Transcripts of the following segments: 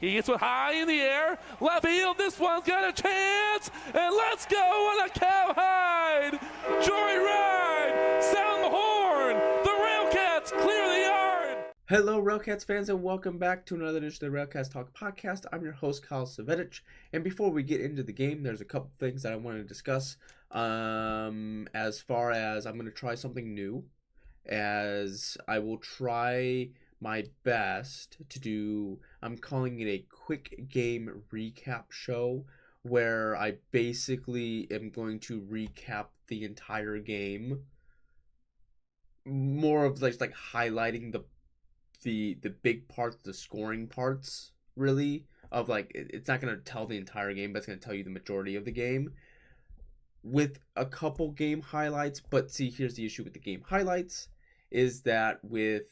He gets one high in the air. Left field, this one's got a chance. And let's go on a cowhide. Joyride. Sound the horn. The RailCats clear the yard. Hello, RailCats fans, and welcome back to another edition of the RailCats Talk podcast. I'm your host, Kyle Savedich. And before we get into the game, there's a couple things that I want to discuss. As far as I'm going to try something new, as I will try my best to do, I'm calling it a quick game recap show, where I basically am going to recap the entire game, more of like highlighting the big parts, the scoring parts, really, of like, it's not going to tell the entire game, but it's going to tell you the majority of the game with a couple game highlights. But see, here's the issue with the game highlights, is that with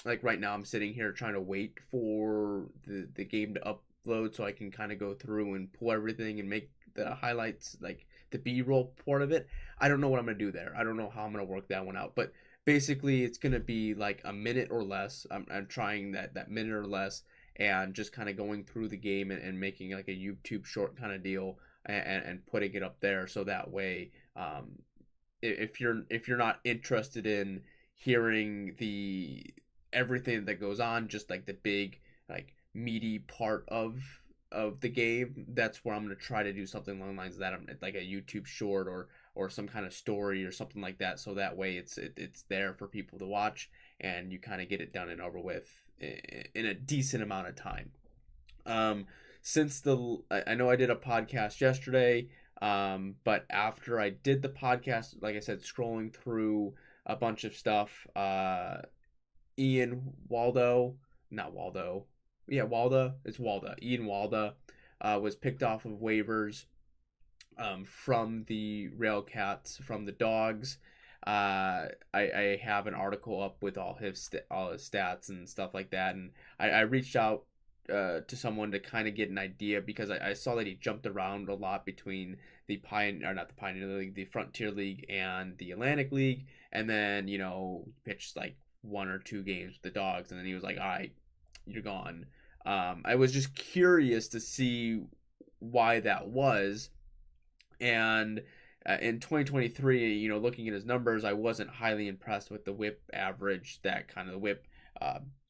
like right now I'm sitting here trying to wait for the game to upload so I can kind of go through and pull everything and make the highlights, like the B-roll part of it. I don't know what I'm going to do there. I don't know how I'm going to work that one out, but basically it's going to be like a minute or less. I'm trying that minute or less, and just kind of going through the game and making like a YouTube short kind of deal, and putting it up there, so that way if you're not interested in hearing everything that goes on, just like the big, like, meaty part of the game, that's where I'm going to try to do something along the lines of that, like a YouTube short or some kind of story or something like that, so that way it's there for people to watch, and you kind of get it done and over with in a decent amount of time. Since I know I did a podcast yesterday, but after I did the podcast, like I said, scrolling through a bunch of stuff, Ian Waldo, Ian Waldo was picked off of waivers from the RailCats, from the Dogs. I have an article up with all his stats and stuff like that, and I reached out to someone to kind of get an idea, because I saw that he jumped around a lot between the Pioneer League, the Frontier League, and the Atlantic League, and then, pitched like 1 or 2 games with the Dogs, and then he was like, all right, you're gone. I was just curious to see why that was, and in 2023, looking at his numbers, I wasn't highly impressed with the whip average, that kind of the whip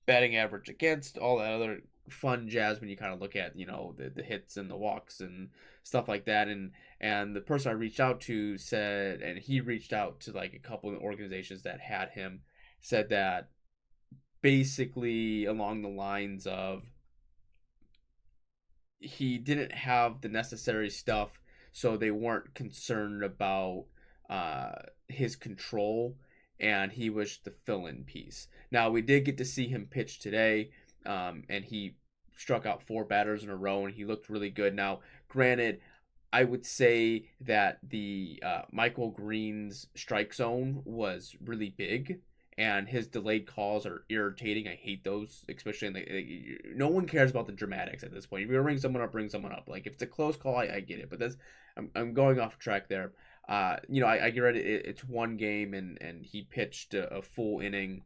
batting average against, all that other fun jazz when you kind of look at the hits and the walks and stuff like that. And the person I reached out to said, and he reached out to like a couple of organizations that had him, said that basically along the lines of, he didn't have the necessary stuff, so they weren't concerned about his control, and he was the fill-in piece. Now, we did get to see him pitch today, and he struck out 4 batters in a row, and he looked really good. Now, granted, I would say that the Michael Green's strike zone was really big, and his delayed calls are irritating. I hate those, especially no one cares about the dramatics at this point. If you're gonna bring someone up. Like, if it's a close call, I get it, but I'm going off track there. I get it. It's one game, and he pitched a full inning.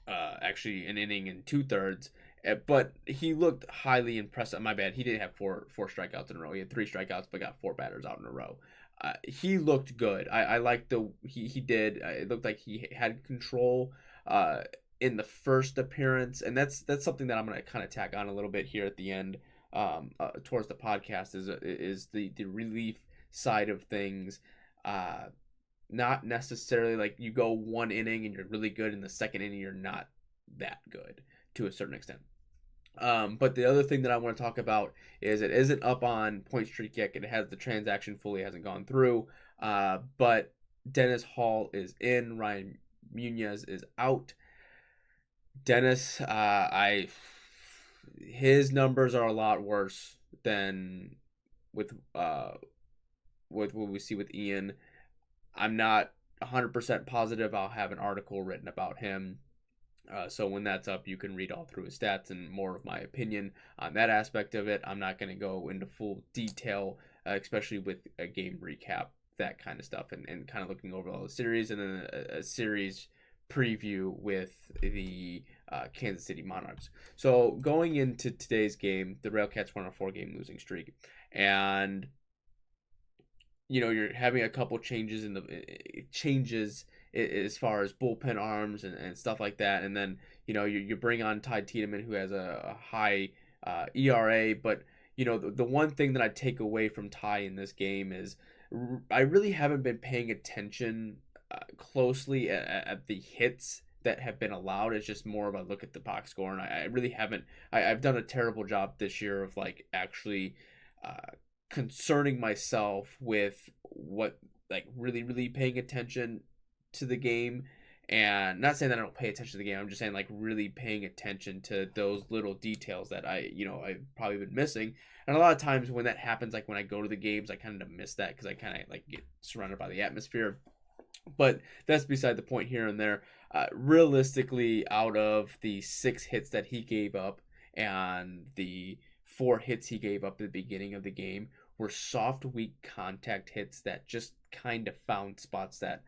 Actually, an inning and 2/3, but he looked highly impressive. My bad, he didn't have four strikeouts in a row. He had 3 strikeouts, but got 4 batters out in a row. He looked good. I liked he did. It looked like he had control in the first appearance, and that's something that I'm gonna kind of tack on a little bit here at the end, towards the podcast, is the relief side of things. Not necessarily like you go 1 inning and you're really good, in the second inning you're not that good, to a certain extent. But the other thing that I want to talk about is, it isn't up on Point Streak yet. It has the transaction fully hasn't gone through. But Dennis Hall is in. Ryan Munoz is out. Dennis, his numbers are a lot worse than with what we see with Ian. I'm not 100% positive. I'll have an article written about him. So when that's up, you can read all through his stats and more of my opinion on that aspect of it. I'm not going to go into full detail, especially with a game recap, that kind of stuff, and kind of looking over all the series, and then a series preview with the Kansas City Monarchs. So going into today's game, the RailCats were on a 4-game losing streak, and you're having a couple changes in the changes as far as bullpen arms and stuff like that, and then you bring on Ty Tiedemann, who has a high ERA, but the one thing that I take away from Ty in this game is I really haven't been paying attention closely at the hits that have been allowed. It's just more of a look at the box score, and I really haven't. I've done a terrible job this year of like actually concerning myself with what, like, really paying attention to the game. And not saying that I don't pay attention to the game, I'm just saying like really paying attention to those little details that I've probably been missing. And a lot of times when that happens, like when I go to the games, I kind of miss that because I kind of like get surrounded by the atmosphere. But that's beside the point here and there. Realistically, out of the 6 hits that he gave up and the 4 hits he gave up at the beginning of the game were soft, weak contact hits that just kind of found spots that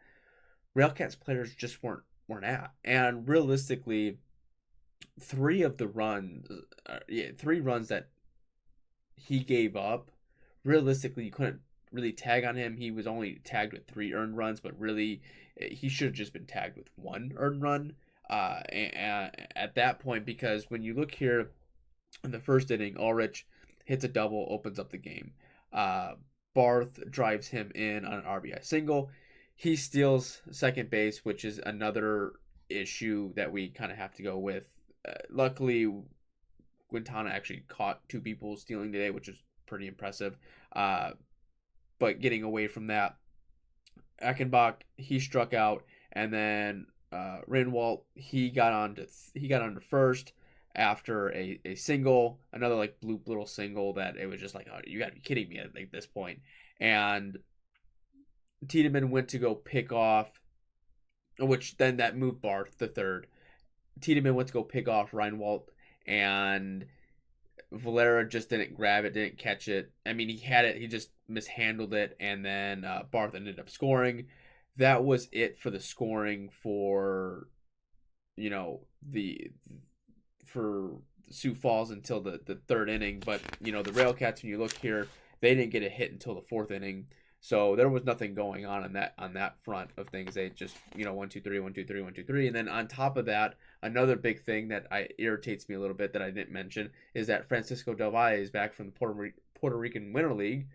RailCats players just weren't at. And realistically, 3 runs that he gave up, realistically, you couldn't really tag on him. He was only tagged with 3 earned runs, but really, he should have just been tagged with 1 earned run at that point, because when you look here in the first inning, Ulrich hits a double, opens up the game. Barth drives him in on an RBI single. He steals second base, which is another issue that we kind of have to go with. Luckily, Quintana actually caught 2 people stealing today, which is pretty impressive. But getting away from that, Achenbach, he struck out, and then Rinwalt, he got onto first after a single, another like bloop little single that it was just like, oh, you got to be kidding me at like this point. And Tiedemann went to go pick off, which then that moved Barth the third. Tiedemann went to go pick off Reinwald, and Valera just didn't grab it, didn't catch it. I mean, he had it, he just mishandled it, and then Barth ended up scoring. That was it for the scoring for for Sioux Falls until the third inning. But the RailCats, when you look here, they didn't get a hit until the 4th inning. So there was nothing going on that front of things. They just 1 2 3 1 2 3 1 2 3, and then on top of that, another big thing that irritates me a little bit that I didn't mention is that Francisco Del Valle is back from the Puerto Rican Winter League.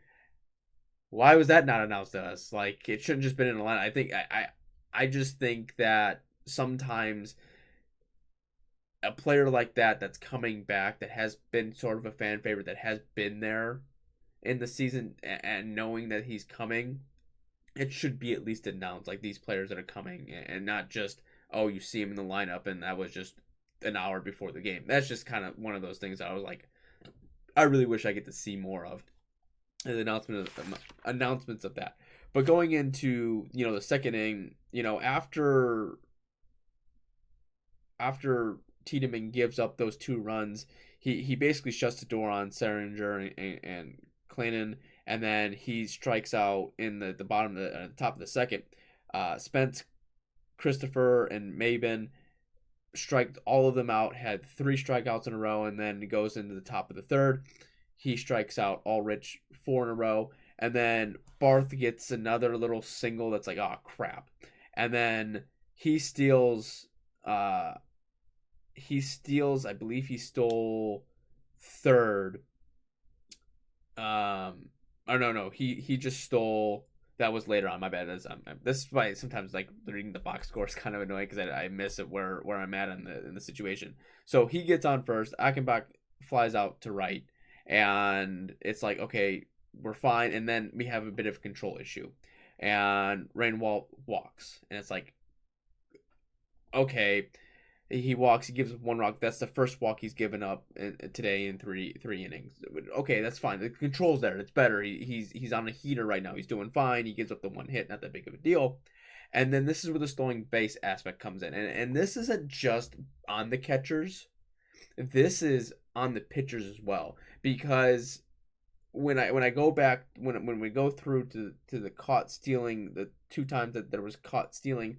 Why was that not announced to us? Like, it shouldn't just been in the line. I just think that sometimes a player like that's coming back, that has been sort of a fan favorite, that has been there in the season, and knowing that he's coming, it should be at least announced, like, these players that are coming, and not just, oh, you see him in the lineup and that was just an hour before the game. That's just kind of one of those things I was like, I really wish I get to see more of the announcements of that. But going into the second inning, after Tiedemann gives up those 2 runs, he basically shuts the door on Seringer and Clannon, and then he strikes out in the bottom of the top of the second. Spence, Christopher, and Maben striked all of them out, had 3 strikeouts in a row, and then goes into the top of the third. He strikes out Ulrich 4 in a row, and then Barth gets another little single that's like, oh crap, and then he steals. I believe he stole third. Oh no, he just stole. That was later on. My bad. This is why sometimes like reading the box score is kind of annoying, because I miss it where I'm at in the situation. So he gets on first. Achenbach flies out to right, and it's like, okay, we're fine. And then we have a bit of a control issue, and Rainwalt walks, and it's like, okay. He walks. He gives up 1 walk. That's the first walk he's given up today in three innings. Okay, that's fine. The control's there. It's better. He's on a heater right now. He's doing fine. He gives up the 1 hit. Not that big of a deal. And then this is where the stolen base aspect comes in. And this isn't just on the catchers. This is on the pitchers as well. Because when I go back, when we go through to the caught stealing, the 2 times that there was caught stealing,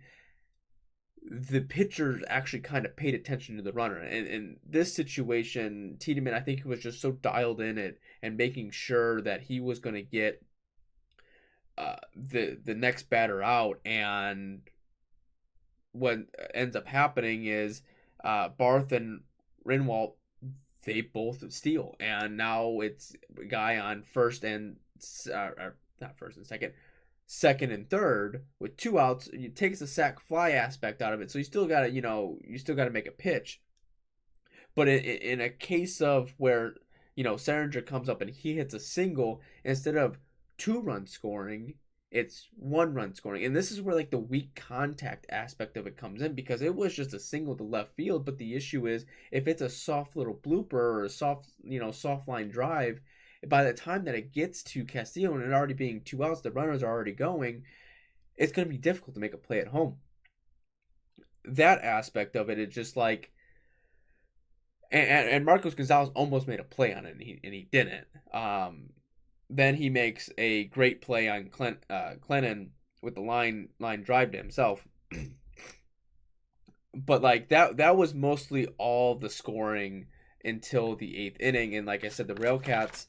the pitcher actually kind of paid attention to the runner. And in this situation, Tiedemann, I think, was just so dialed in it and making sure that he was going to get the next batter out. And what ends up happening is Barth and Rinwalt, they both steal, and now it's a guy on first and not first and second and third with two outs. It takes the sac fly aspect out of it, so you still got to make a pitch. But in a case of where Seringer comes up and he hits a single, instead of 2 run scoring, it's 1 run scoring. And this is where like the weak contact aspect of it comes in, because it was just a single to left field. But the issue is, if it's a soft little blooper or a soft line drive, by the time that it gets to Castillo and it already being 2 outs, the runners are already going, it's going to be difficult to make a play at home. That aspect of it is just like, and Marcos Gonzalez almost made a play on it, and he didn't. Then he makes a great play on Clennon with the line drive to himself. But like that was mostly all the scoring until the 8th inning. And like I said, the RailCats,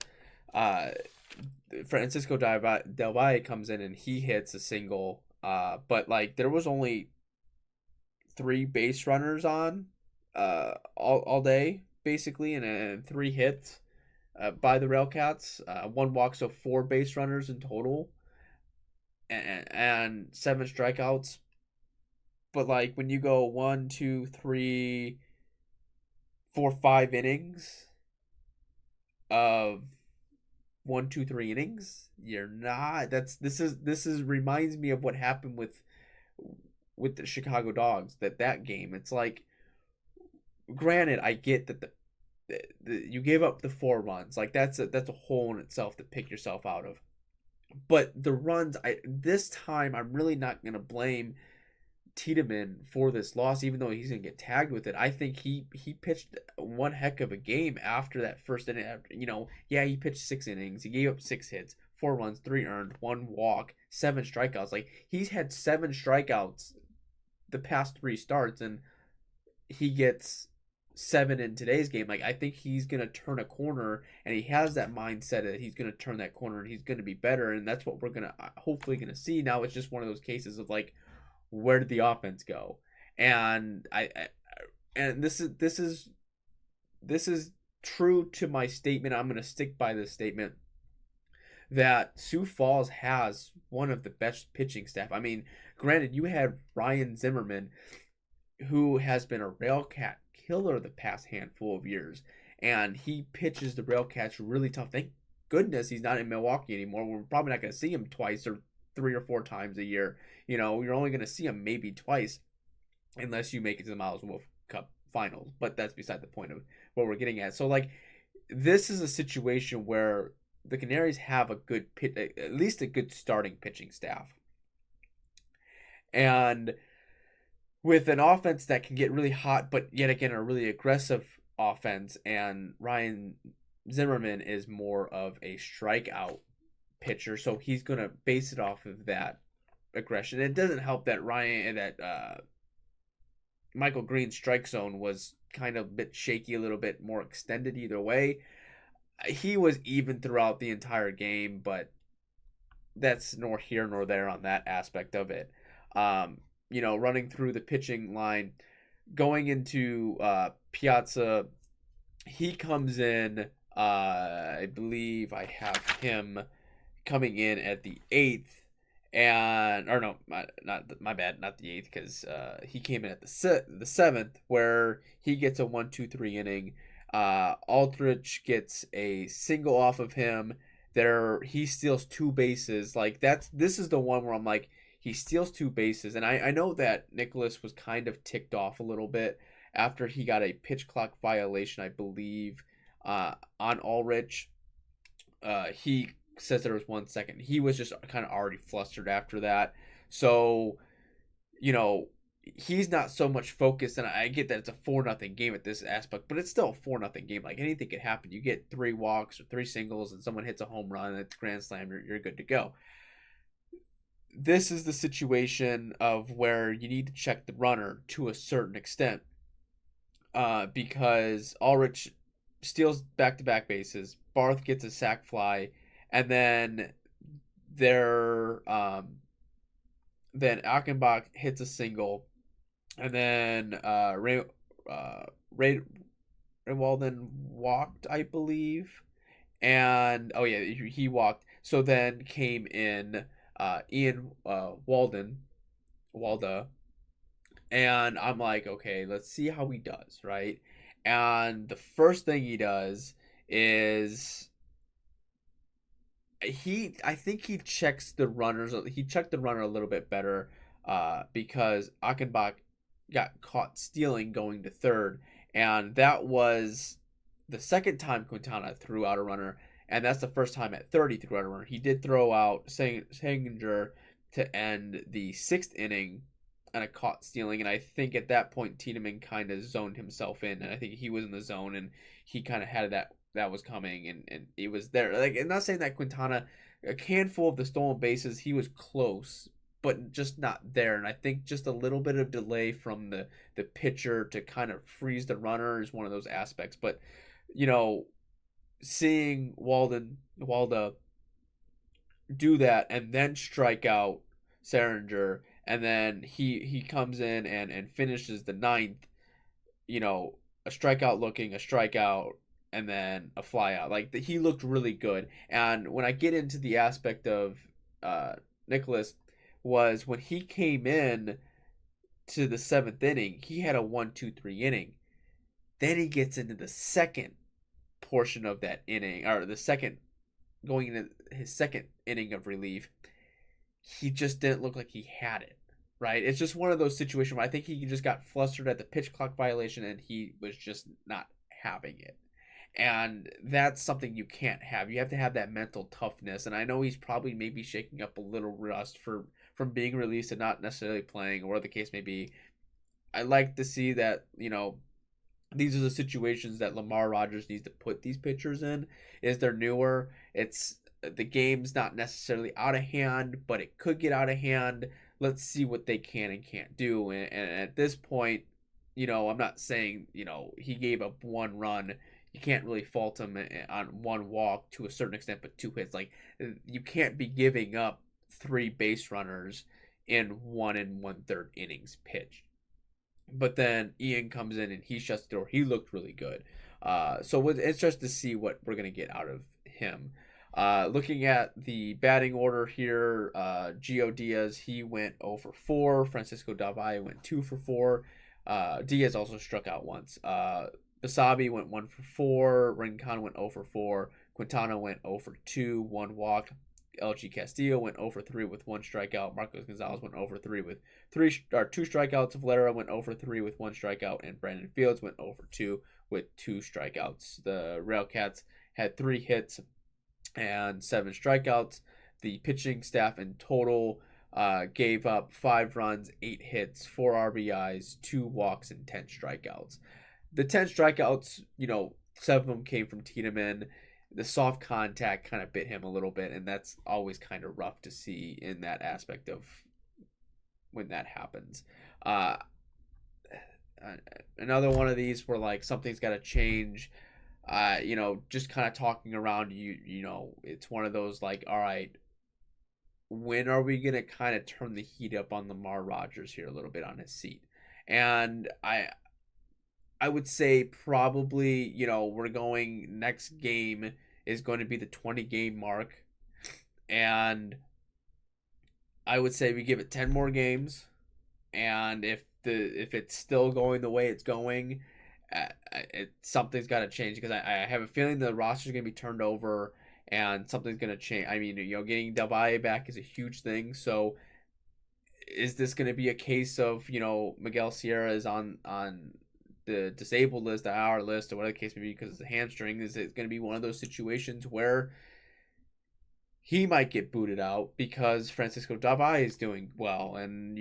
Francisco Del Valle comes in and he hits a single. But like there was only 3 base runners on all day basically, and 3 hits by the RailCats, 1 walk, so 4 base runners in total, and 7 strikeouts. But like when you go 1, 2, 3, 4, 5 innings of 1, 2, 3 innings, you're not. This is reminds me of what happened with the Chicago Dogs. That game, it's like, granted, I get that you gave up the 4 runs. Like that's a hole in itself to pick yourself out of. But the runs, this time I'm really not gonna blame Tiedemann for this loss, even though he's gonna get tagged with it. I think he pitched one heck of a game after that first inning. He pitched 6 innings. He gave up 6 hits, 4 runs, 3 earned, 1 walk, 7 strikeouts. Like he's had 7 strikeouts the past 3 starts, and he gets 7 in today's game. Like I think he's gonna turn a corner, and he has that mindset that he's gonna turn that corner and he's gonna be better, and that's what we're gonna hopefully gonna see. Now it's just one of those cases of like, where did the offense go? And this is true to my statement. I'm gonna stick by this statement that Sioux Falls has one of the best pitching staff. I mean, granted, you had Ryan Zimmerman, who has been a RailCat killer the past handful of years, and he pitches the RailCats really tough. Thank goodness he's not in Milwaukee anymore. We're probably not going to see him twice or 3 or 4 times a year. You're only going to see him maybe twice, unless you make it to the Miles Wolf Cup finals. But that's beside the point of what we're getting at. So like, this is a situation where the Canaries have at least a good starting pitching staff, and with an offense that can get really hot, but yet again a really aggressive offense, and Ryan Zimmerman is more of a strikeout pitcher, so he's going to base it off of that aggression. It doesn't help that Michael Green's strike zone was kind of a bit shaky, a little bit more extended either way. He was even throughout the entire game, but that's nor here nor there on that aspect of it. Running through the pitching line, going into Piazza, he comes in, I believe I have him coming in at the 8th, my bad, not the 8th, because he came in at the 7th, where he gets a 1-2-3 inning. Aldrich gets a single off of him. He steals 2 bases. Like this is the one where I'm like, he steals 2 bases, and I know that Nicholas was kind of ticked off a little bit after he got a pitch clock violation, I believe, on Ulrich. He says there was 1 second. He was just kind of already flustered after that. So, he's not so much focused, and I get that it's a 4-0 game at this aspect, but it's still a 4-0 game. Like anything could happen. You get 3 walks or 3 singles, and someone hits a home run, and it's grand slam. You're good to go. this is the situation of where you need to check the runner to a certain extent, because Ulrich steals back-to-back bases, Barth gets a sac fly, and there then Achenbach hits a single, and then Ray Walden walked, I believe, and oh yeah, he walked. So then came in Ian Walda, and I'm like, okay, let's see how he does, right? And the first thing he does is I think he checks the runners. He checked the runner a little bit better, because Achenbach got caught stealing going to third, and that was the second time Quintana threw out a runner, and that's the first time at third he threw out a runner. He did throw out Sanginger to end the sixth inning and a caught stealing, and I think at that point Tiedemann kind of zoned himself in, and I think he was in the zone, and he kind of had that was coming, and it was there. Like, I'm not saying that Quintana, a handful of the stolen bases, he was close, but just not there. And I think just a little bit of delay from the pitcher to kind of freeze the runner is one of those aspects. But you know, seeing Walda do that and then strike out Seringer, and then he comes in and finishes the ninth, you know, a strikeout looking, a strikeout, and then a flyout. Like, he looked really good. And when I get into the aspect of Nicholas, was when he came in to the seventh inning, he had a 1-2-3 inning. Then he gets into the second portion of that inning, or the second, going into his second inning of relief. He just didn't look like he had it. Right? It's just one of those situations where I think he just got flustered at the pitch clock violation and he was just not having it. And that's something you can't have. You have to have that mental toughness. And I know he's probably maybe shaking up a little rust from being released and not necessarily playing, or the case may be. I like to see that, these are the situations that Lamar Rogers needs to put these pitchers in. Is they're newer. It's the game's not necessarily out of hand, but it could get out of hand. Let's see what they can and can't do. And at this point, I'm not saying, he gave up one run. You can't really fault him on one walk to a certain extent, but two hits. Like, you can't be giving up three base runners in 1 1/3 innings pitched. But then Ian comes in and he shuts the door. He looked really good. So it's just to see what we're going to get out of him. Looking at the batting order here, Gio Diaz, he went 0 for 4. Francisco Davai went 2 for 4. Diaz also struck out once. Basabi went 1 for 4. Rincon went 0 for 4. Quintana went 0 for 2, 1 walk. LG Castillo went 0 for 3 with 1 strikeout. Marcos Gonzalez went 0 for 3 with 2 strikeouts. Valera went 0 for 3 with 1 strikeout, and Brandon Fields went 0 for 2 with 2 strikeouts. The RailCats had 3 hits and 7 strikeouts. The pitching staff in total gave up 5 runs, 8 hits, 4 RBIs, 2 walks, and 10 strikeouts. The 10 strikeouts, 7 of them came from Tiedemann. The soft contact kind of bit him a little bit, and that's always kind of rough to see in that aspect of when that happens. Another one of these where, like, something's got to change. Just kind of talking around, it's one of those, like, all right, when are we going to kind of turn the heat up on Lamar Rogers here a little bit on his seat? And I would say probably, we're going, next game is going to be the 20 game mark. And I would say we give it 10 more games. And if it's still going the way it's going, something's got to change, because I have a feeling the roster is going to be turned over and something's going to change. I mean, getting Delvalle back is a huge thing. So is this going to be a case of, Miguel Sierra is on the disabled list, the IR list, or whatever the case may be, because it's a hamstring? Is it going to be one of those situations where he might get booted out because Francisco Davai is doing well, and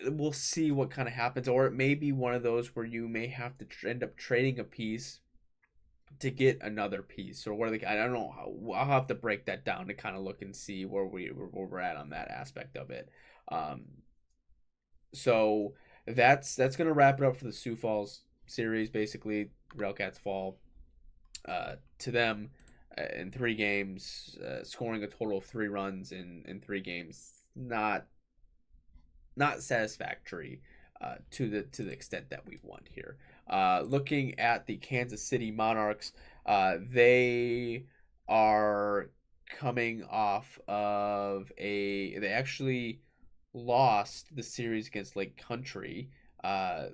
we'll see what kind of happens? Or it may be one of those where you may have to end up trading a piece to get another piece, or where I don't know how. I'll have to break that down to kind of look and see where we're at on that aspect of it. So that's gonna wrap it up for the Sioux Falls series. Basically, RailCats fall to them in 3 games, scoring a total of 3 runs in 3 games. Not satisfactory to the extent that we want here. Looking at the Kansas City Monarchs, they are coming off of they actually lost the series against Lake Country.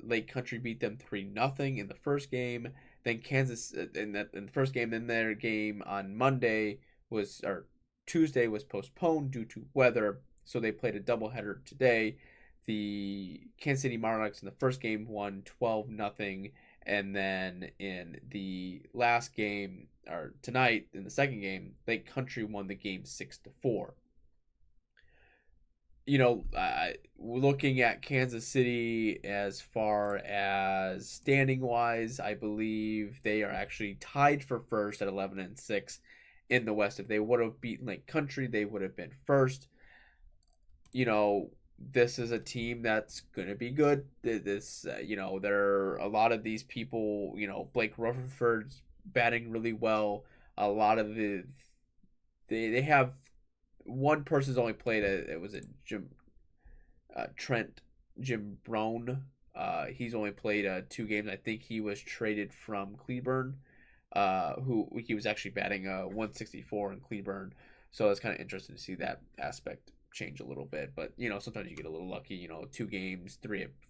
Lake Country beat them 3-0 in the first game. Then Kansas in the first game. Then their game on Tuesday was postponed due to weather, so they played a doubleheader today. The Kansas City Monarchs in the first game won 12-0, and then in the last game, or tonight in the second game, Lake Country won the game 6-4. Looking at Kansas City as far as standing wise, I believe they are actually tied for first at 11-6 in the West. If they would have beaten Lake Country, they would have been first. This is a team that's going to be good. There are a lot of these people, Blake Rutherford's batting really well. A lot of they have one person's only played Jim Brown. He's only played 2 games. I think he was traded from Cleburne, who he was actually batting 164 in Cleburne. So it's kind of interesting to see that aspect change a little bit. But sometimes you get a little lucky. 2 games,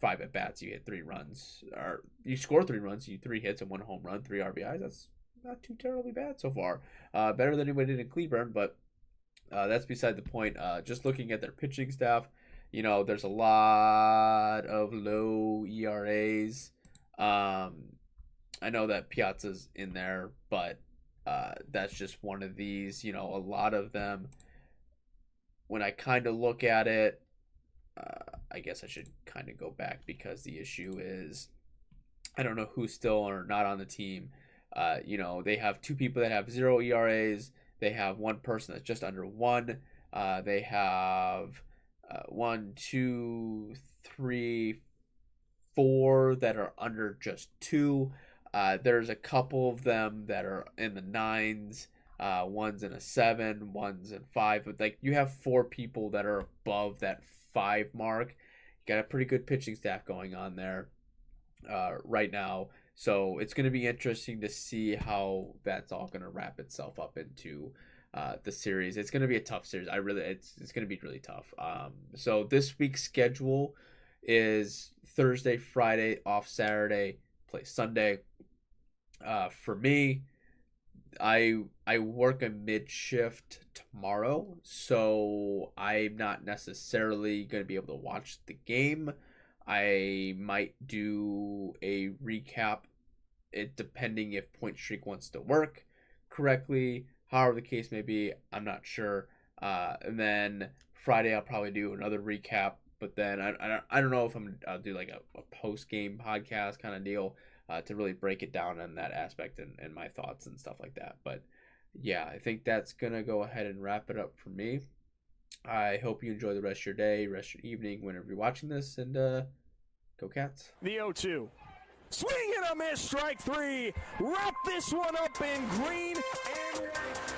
5 at bats, you get 3 runs, or you score 3 runs, you 3 hits and 1 home run, 3 RBIs. That's not too terribly bad so far. Better than anybody did in Cleburne, but that's beside the point. Just looking at their pitching staff, there's a lot of low ERAs. I know that Piazza's in there, but that's just one of these. A lot of them, when I kind of look at it, I guess I should kind of go back, because the issue is I don't know who's still or not on the team. They have 2 people that have 0 ERAs. They have 1 person that's just under 1. They have 1, 2, 3, 4 that are under just 2. There's a couple of them that are in the 9s. One's in a 7, one's in 5. But you have 4 people that are above that 5 mark. You got a pretty good pitching staff going on there right now. So it's going to be interesting to see how that's all going to wrap itself up into the series. It's going to be a tough series. It's going to be really tough. So this week's schedule is Thursday, Friday, off Saturday, play Sunday. For me, I work a mid shift tomorrow, so I'm not necessarily going to be able to watch the game. I might do a recap, depending if Point Streak wants to work correctly. However the case may be, I'm not sure. And then Friday I'll probably do another recap. But then I don't know if I'll do like a post game podcast kind of deal to really break it down on that aspect and my thoughts and stuff like that. But yeah, I think that's gonna go ahead and wrap it up for me. I hope you enjoy the rest of your day, rest of your evening, whenever you're watching this, and go Cats. The 0-2. Swing and a miss, strike 3. Wrap this one up in green and white.